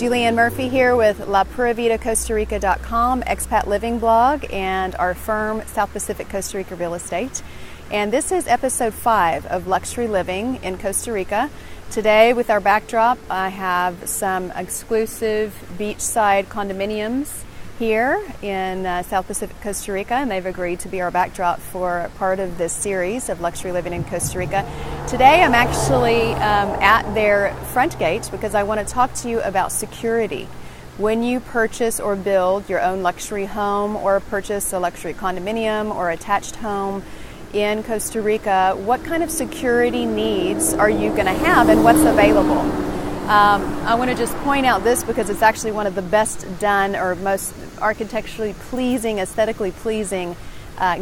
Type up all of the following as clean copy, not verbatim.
JuliAnne Murphy here with LaPuraVidaCostaRica.com, Expat Living blog, and our firm, South Pacific Costa Rica Real Estate. And this is episode 5 of Luxury Living in Costa Rica. Today, with our backdrop, I have some exclusive beachside condominiums here in South Pacific Costa Rica, and they've agreed to be our backdrop for part of this series of Luxury Living in Costa Rica. Today I'm actually at their front gate because I want to talk to you about security. When you purchase or build your own luxury home or purchase a luxury condominium or attached home in Costa Rica, what kind of security needs are you going to have and what's available? I want to just point out this because it's actually one of the best done or most architecturally pleasing, aesthetically pleasing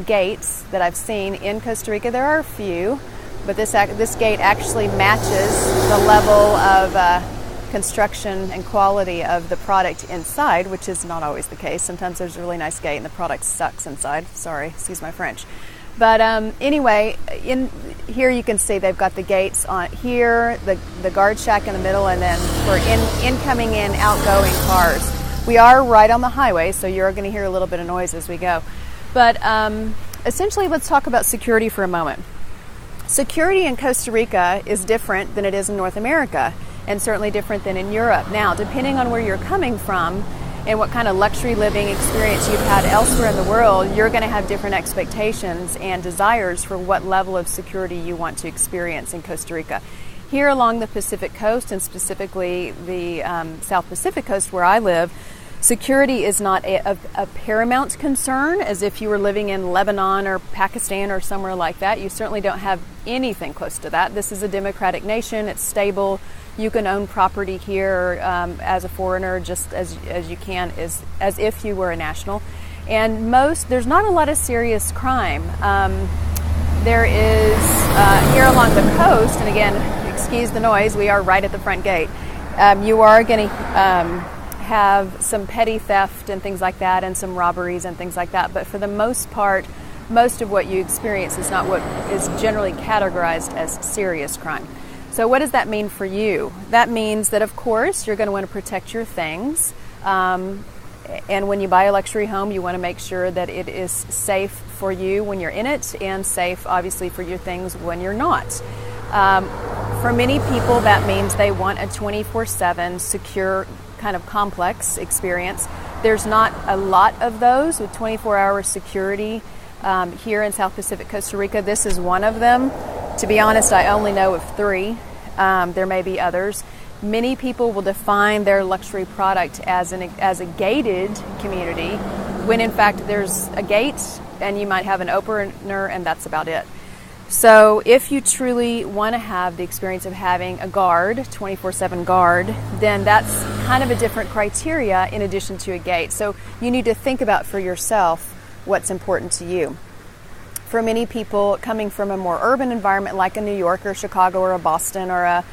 gates that I've seen in Costa Rica. There are a few, but this gate actually matches the level of construction and quality of the product inside, which is not always the case. Sometimes there's a really nice gate and the product sucks inside. Sorry, excuse my French. But anyway, in here you can see they've got the gates on here, the guard shack in the middle, and then for incoming and outgoing cars. We are right on the highway, so you're going to hear a little bit of noise as we go. But essentially, let's talk about security for a moment. Security in Costa Rica is different than it is in North America, and certainly different than in Europe. Now, depending on where you're coming from, and what kind of luxury living experience you've had elsewhere in the world, you're going to have different expectations and desires for what level of security you want to experience in Costa Rica. Here along the Pacific coast, and specifically the South Pacific coast where I live, security is not a paramount concern as if you were living in Lebanon or Pakistan or somewhere like that. You certainly don't have anything close to that. This is a democratic nation. It's stable. You can own property here as a foreigner just as you can as if you were a national. And there's not a lot of serious crime. There is, here along the coast, and again, excuse the noise, we are right at the front gate. You are going to have some petty theft and things like that, and some robberies and things like that. But for the most part, most of what you experience is not what is generally categorized as serious crime. So what does that mean for you? That means that, of course, you're going to want to protect your things. And when you buy a luxury home, you want to make sure that it is safe for you when you're in it and safe, obviously, for your things when you're not. For many people, that means they want a 24/7 secure kind of complex experience. There's not a lot of those with 24-hour security here in South Pacific Costa Rica. This is one of them. To be honest, I only know of 3. There may be others. Many people will define their luxury product as a gated community, when in fact there's a gate and you might have an opener and that's about it. So if you truly want to have the experience of having a guard, 24/7 guard, then that's kind of a different criteria in addition to a gate. So you need to think about for yourself what's important to you. For many people coming from a more urban environment like a New York or Chicago or a Boston or a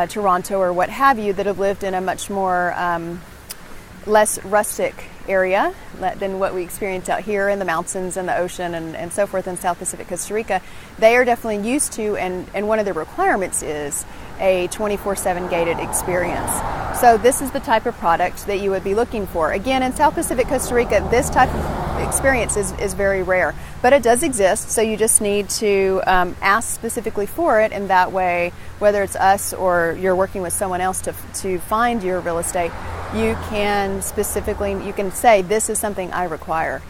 Toronto or what have you, that have lived in a much more less rustic area than what we experience out here in the mountains and the ocean and so forth in South Pacific Costa Rica, they are definitely used to, and one of the requirements is a 24/7 gated experience. So this is the type of product that you would be looking for. Again, in South Pacific Costa Rica, this type of experience is very rare, but it does exist, so you just need to ask specifically for it, and that way, whether it's us or you're working with someone else to find your real estate, you can say, this is something I require.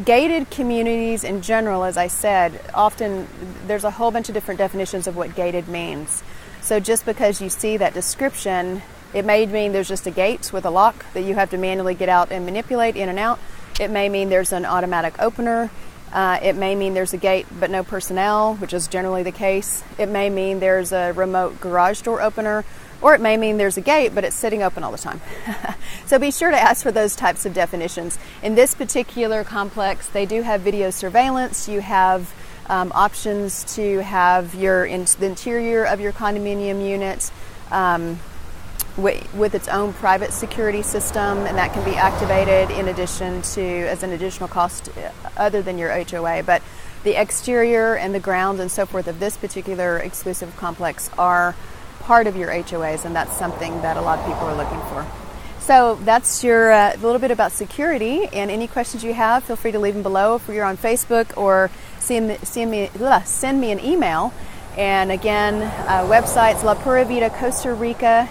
Gated communities in general, as I said, often there's a whole bunch of different definitions of what gated means. So just because you see that description, it may mean there's just a gate with a lock that you have to manually get out and manipulate in and out. It may mean there's an automatic opener. It may mean there's a gate but no personnel, which is generally the case. It may mean there's a remote garage door opener, or it may mean there's a gate but it's sitting open all the time. So be sure to ask for those types of definitions. In this particular complex, they do have video surveillance. You have options to have the interior of your condominium unit with its own private security system, and that can be activated in addition to, as an additional cost other than your HOA. But the exterior and the grounds and so forth of this particular exclusive complex are part of your HOAs, and that's something that a lot of people are looking for. So that's your a little bit about security, and any questions you have, feel free to leave them below if you're on Facebook, or send me an email. And again, websites, La Pura Vida Costa Rica,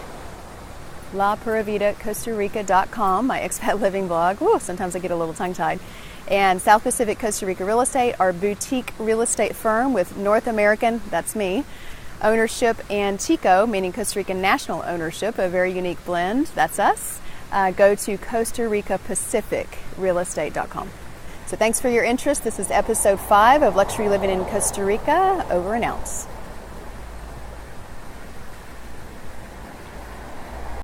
LaPuraVidaCostaRica.com, my expat living blog. Ooh, sometimes I get a little tongue-tied. And South Pacific Costa Rica Real Estate, our boutique real estate firm with North American, that's me, ownership, and Tico, meaning Costa Rican national ownership, a very unique blend, that's us. Go to Costa Rica Pacific Realestate.com. So thanks for your interest. This is episode 5 of Luxury Living in Costa Rica. Over and out.